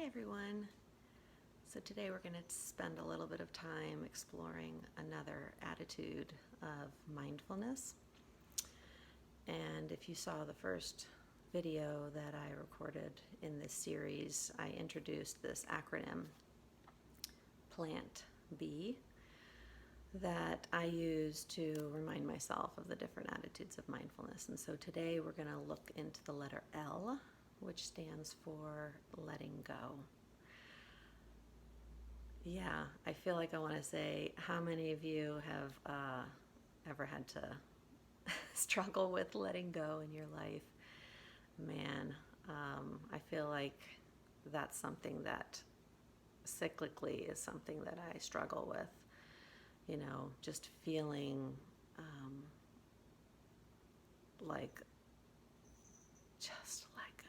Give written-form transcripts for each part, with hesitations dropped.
Hi everyone. So today we're going to spend a little bit of time exploring another attitude of mindfulness. And if you saw the first video that I recorded in this series, I introduced this acronym, PLANT B, that I use to remind myself of the different attitudes of mindfulness. And so today we're going to look into the letter L, which stands for letting go. Yeah, I feel like I want to say, how many of you have ever had to struggle with letting go in your life? Man, I feel like that's something that cyclically is something that I struggle with. You know, just feeling like just let go.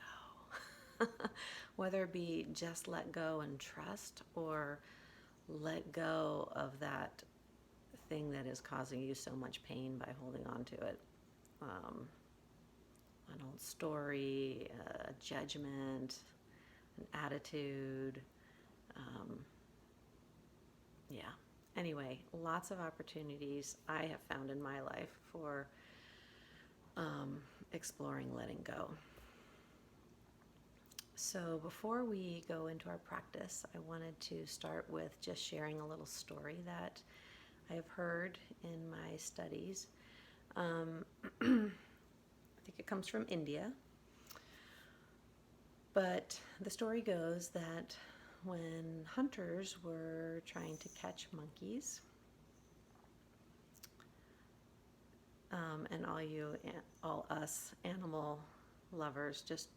Whether it be just let go and trust, or let go of that thing that is causing you so much pain by holding on to it. An old story, a judgment, an attitude. Yeah. Anyway, lots of opportunities I have found in my life for exploring letting go. So before we go into our practice, I wanted to start with just sharing a little story that I have heard in my studies. I think it comes from India. But the story goes that when hunters were trying to catch monkeys, and all us animal lovers, just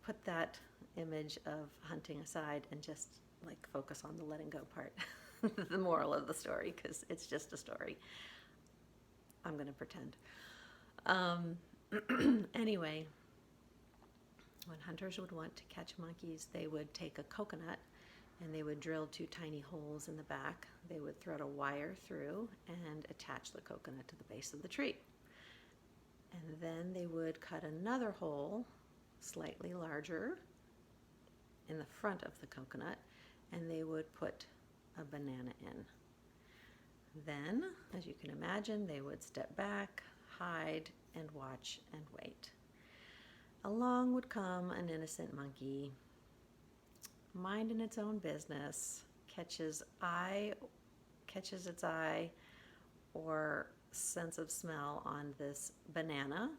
put that image of hunting aside and just like focus on the letting go part. The moral of the story, because it's just a story. I'm going to pretend. Anyway, when hunters would want to catch monkeys, they would take a coconut and they would drill 2 tiny holes in the back. They would thread a wire through and attach the coconut to the base of the tree. And then they would cut another hole, slightly larger, in the front of the coconut, and they would put a banana in. Then, as you can imagine, they would step back, hide, and watch and wait. Along would come an innocent monkey, minding its own business, catches its eye or sense of smell on this banana,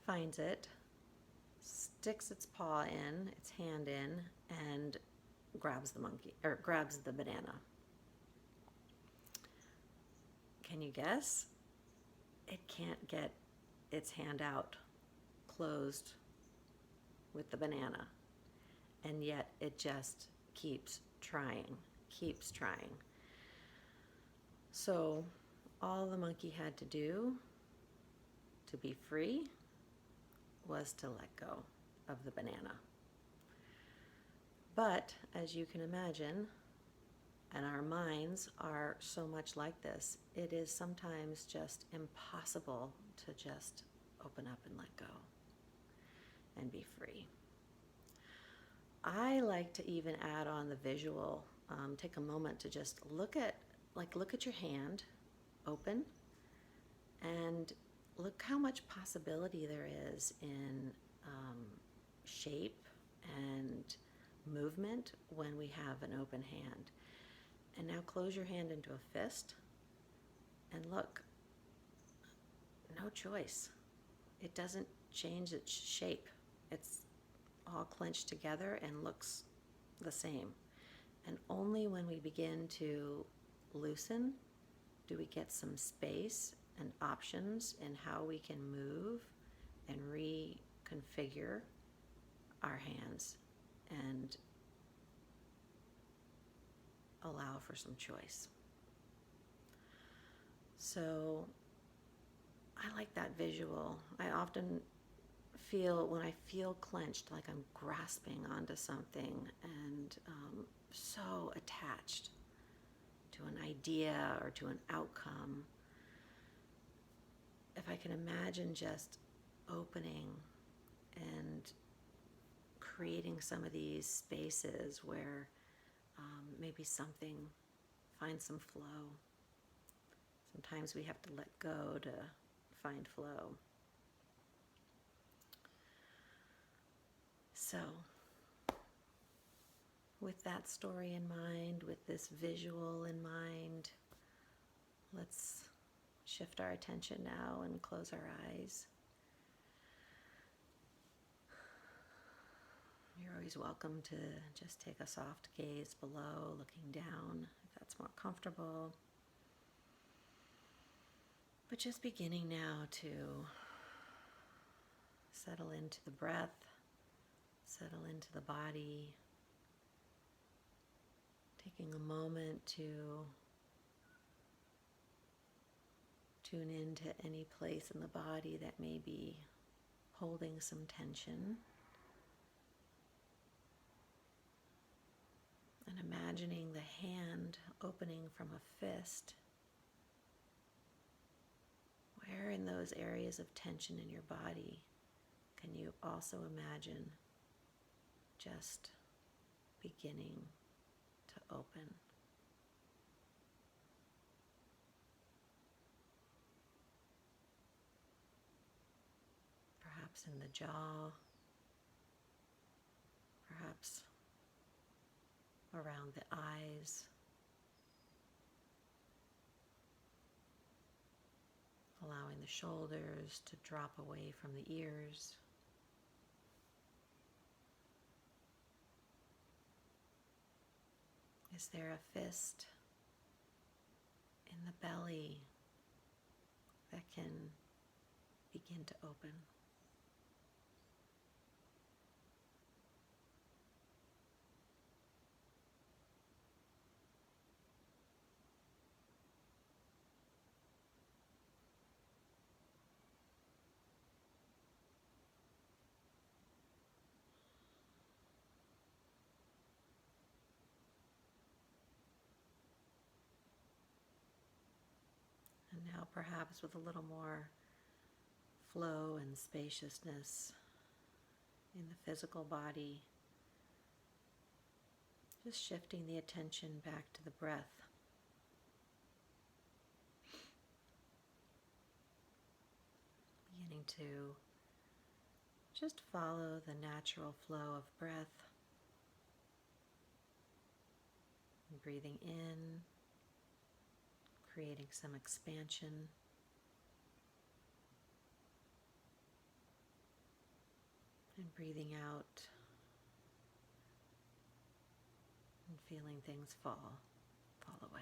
finds it, sticks its paw in, its hand in, and grabs the banana. Can you guess? It can't get its hand out closed with the banana, and yet it just keeps trying. So all the monkey had to do to be free was to let go of the banana. But as you can imagine, and our minds are so much like this, it is sometimes just impossible to just open up and let go and be free. I like to even add on the visual, take a moment to just look at your hand open, and look how much possibility there is in shape and movement when we have an open hand. And now close your hand into a fist, and look, no choice. It doesn't change its shape. It's all clenched together and looks the same. And only when we begin to loosen do we get some space and options in how we can move and reconfigure our hands and allow for some choice. So I like that visual. I often feel, when I feel clenched, like I'm grasping onto something and so attached to an idea or to an outcome, if I can imagine just opening and creating some of these spaces where maybe something finds some flow. Sometimes we have to let go to find flow. So, with that story in mind, with this visual in mind, let's shift our attention now and close our eyes. You're always welcome to just take a soft gaze below, looking down, if that's more comfortable. But just beginning now to settle into the breath, settle into the body, taking a moment to tune into any place in the body that may be holding some tension. And imagining the hand opening from a fist. Where in those areas of tension in your body can you also imagine just beginning to open? Perhaps in the jaw, perhaps around the eyes, allowing the shoulders to drop away from the ears. Is there a fist in the belly that can begin to open? And now perhaps with a little more flow and spaciousness in the physical body, just shifting the attention back to the breath. Beginning to just follow the natural flow of breath. And breathing in, creating some expansion. And breathing out and feeling things fall away.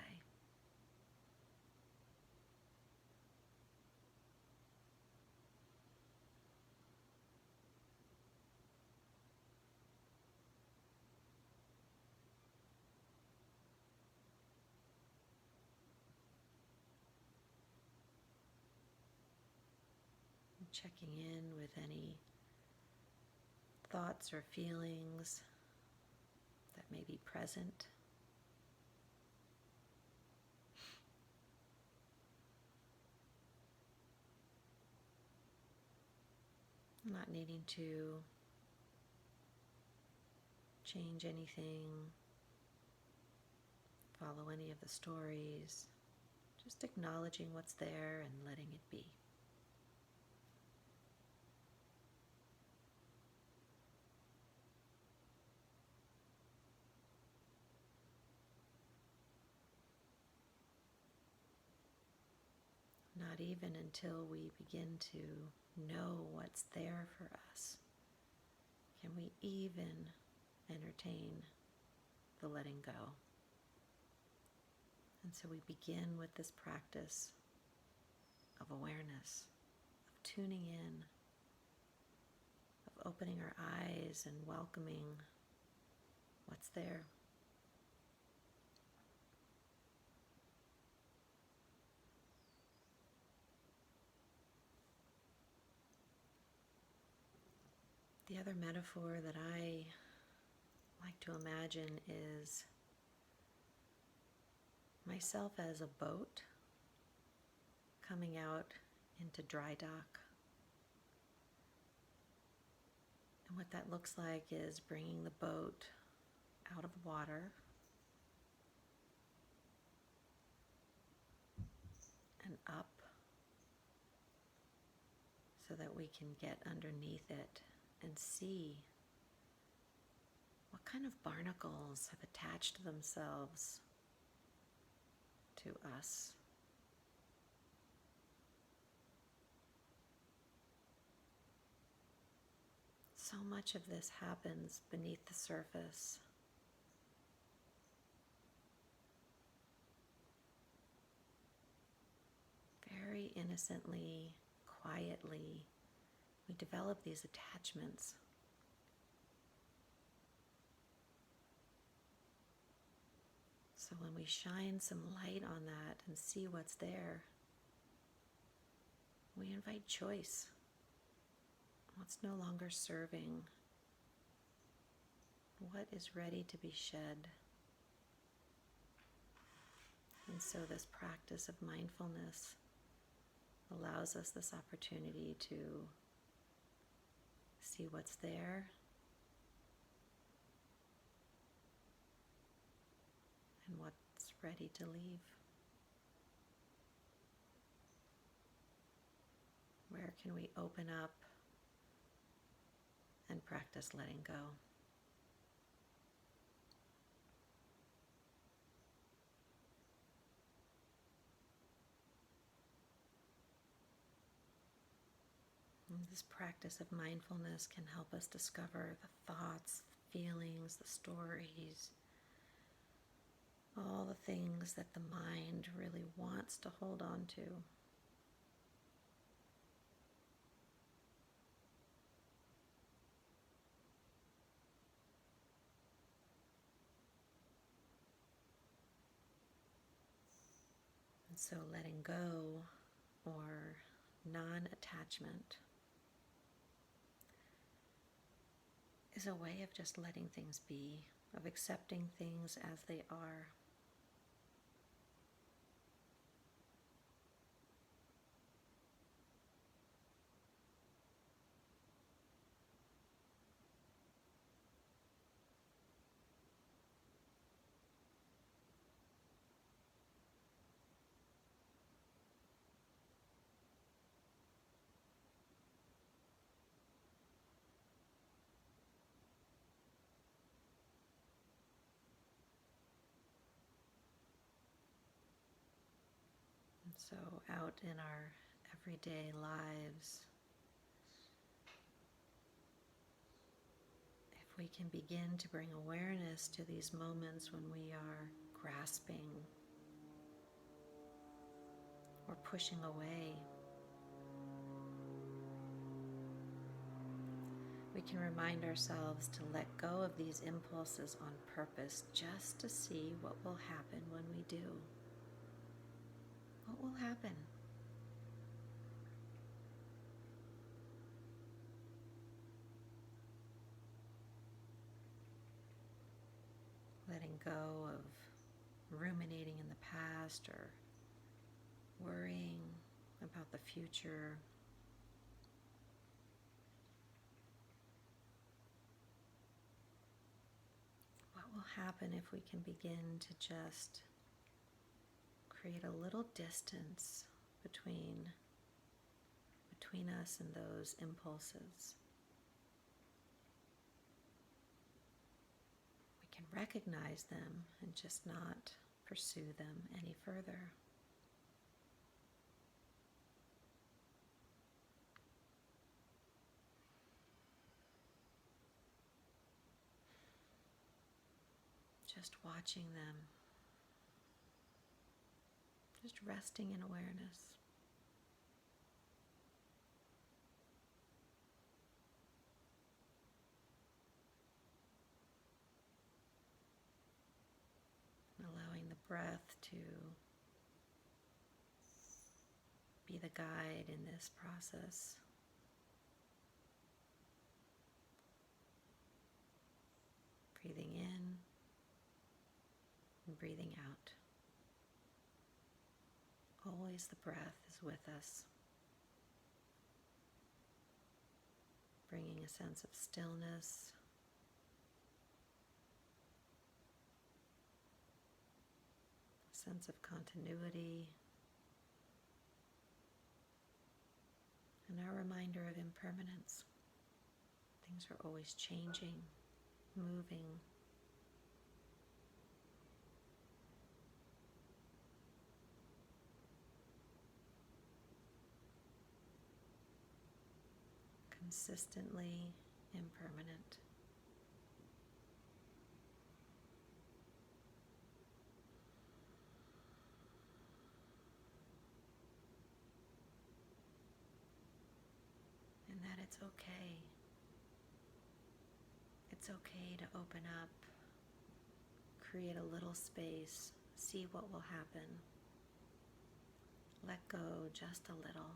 And checking in with any thoughts or feelings that may be present. Not needing to change anything, follow any of the stories, just acknowledging what's there and letting it be. Not even until we begin to know what's there for us can we even entertain the letting go. And so we begin with this practice of awareness, of tuning in, of opening our eyes and welcoming what's there. The other metaphor that I like to imagine is myself as a boat coming out into dry dock. And what that looks like is bringing the boat out of the water and up so that we can get underneath it and see what kind of barnacles have attached themselves to us. So much of this happens beneath the surface. Very innocently, quietly, we develop these attachments. So when we shine some light on that and see what's there, we invite choice. What's no longer serving? What is ready to be shed? And so this practice of mindfulness allows us this opportunity to see what's there and what's ready to leave. Where can we open up and practice letting go? And this practice of mindfulness can help us discover the thoughts, the feelings, the stories, all the things that the mind really wants to hold on to. And so letting go, or non-attachment, is a way of just letting things be, of accepting things as they are. And so out in our everyday lives, if we can begin to bring awareness to these moments when we are grasping or pushing away, we can remind ourselves to let go of these impulses on purpose, just to see what will happen when we do. What will happen? Letting go of ruminating in the past or worrying about the future. What will happen if we can begin to just create a little distance between us and those impulses? We can recognize them and just not pursue them any further. Just watching them, just resting in awareness. Allowing the breath to be the guide in this process. Breathing in and breathing out. Always the breath is with us, bringing a sense of stillness, a sense of continuity, and our reminder of impermanence. Things are always changing, moving. Consistently impermanent. And that it's okay. It's okay to open up, create a little space, see what will happen. Let go just a little.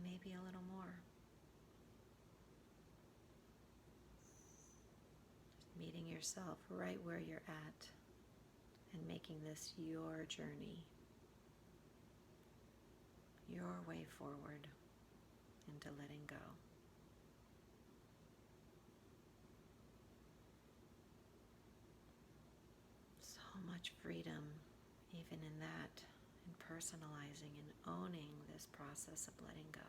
Maybe a little more. Just meeting yourself right where you're at and making this your journey, your way forward into letting go. So much freedom, even in that, in personalizing and owning this process of letting go.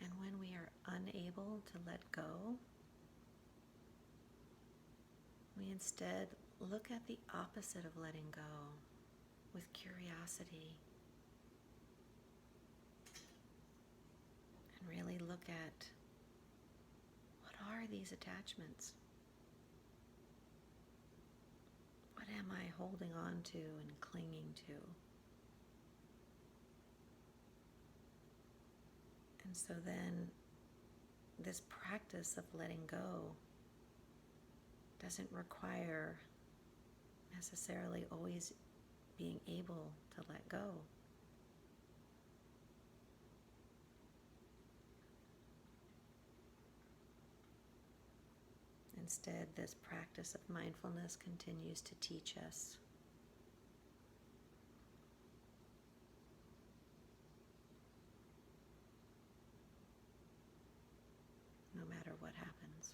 And when we are unable to let go, we instead look at the opposite of letting go with curiosity and really look at what are these attachments? What am I holding on to and clinging to? And so then this practice of letting go doesn't require necessarily always being able to let go. Instead, this practice of mindfulness continues to teach us no matter what happens.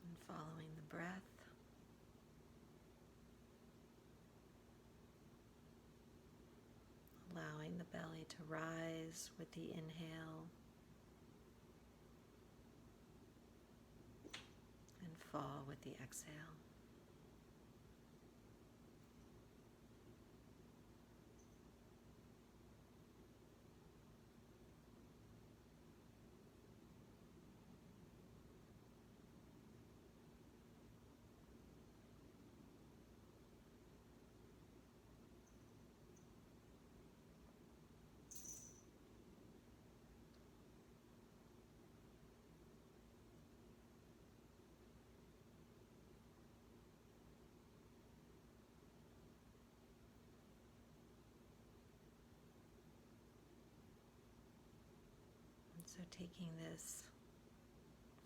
And following the breath, allowing the belly to rise with the inhale and fall with the exhale. And so taking this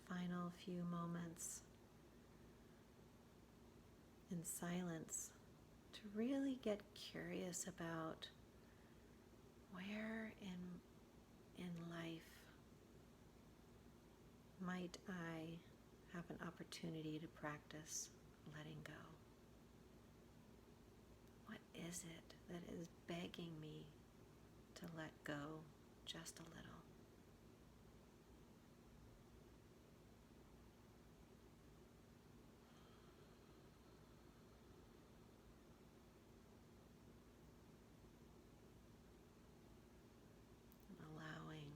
final few moments in silence to really get curious about where in life might I have an opportunity to practice letting go. What is it that is begging me to let go just a little. Allowing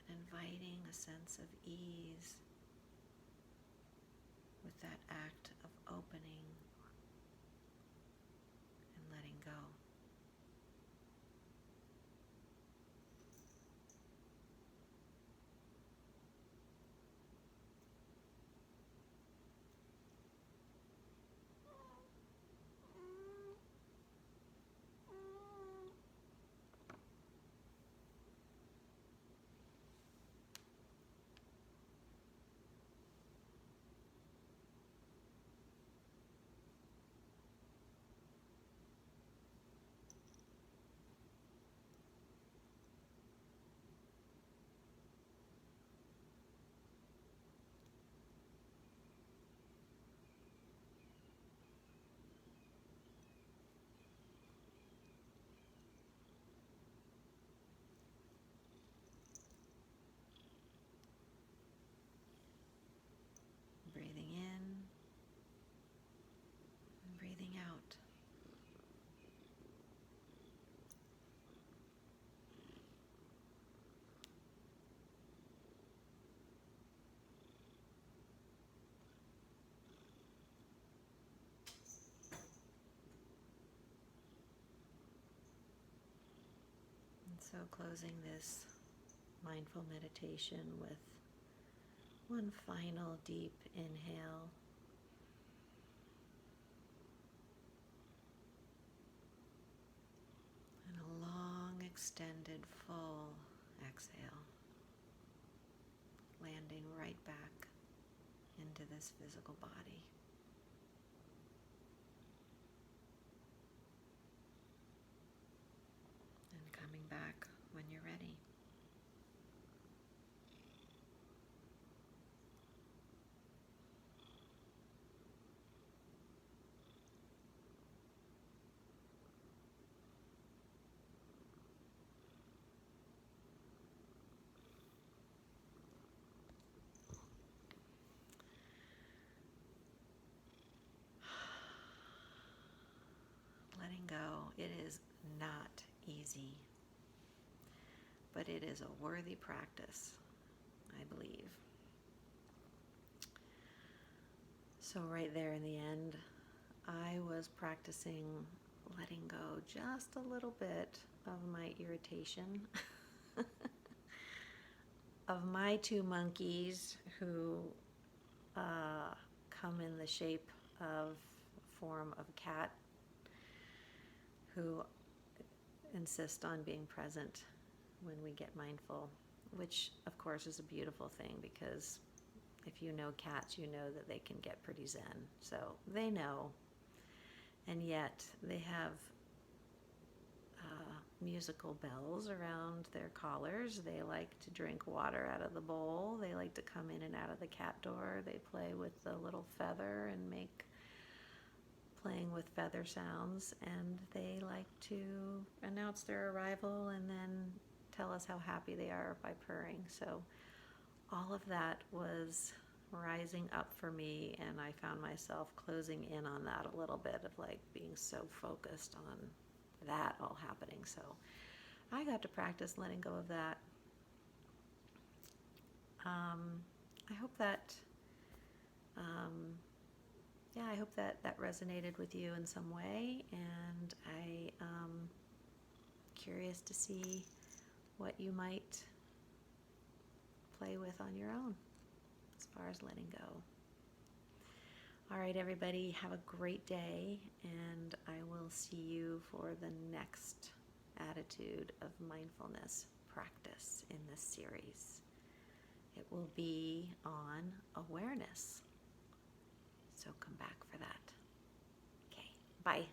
and inviting a sense of ease with that act of opening and letting go. Breathing in and breathing out. And so closing this mindful meditation with one final deep inhale. And a long, extended, full exhale, landing right back into this physical body. And coming back when you're ready. Letting go, it is not easy, but it is a worthy practice, I believe. So right there in the end, I was practicing letting go just a little bit of my irritation of my two monkeys who come in the shape of form of a cat, who insist on being present when we get mindful, which of course is a beautiful thing, because if you know cats, you know that they can get pretty zen. So they know, and yet they have musical bells around their collars. They like to drink water out of the bowl. They like to come in and out of the cat door. They play with the little feather and make playing with feather sounds, and they like to announce their arrival and then tell us how happy they are by purring. So all of that was rising up for me, and I found myself closing in on that a little bit, of like being so focused on that all happening. So I got to practice letting go of that. I hope that I hope that resonated with you in some way, and I am curious to see what you might play with on your own as far as letting go. All right, everybody, have a great day, and I will see you for the next attitude of mindfulness practice in this series. It will be on awareness. So come back for that. Okay, bye.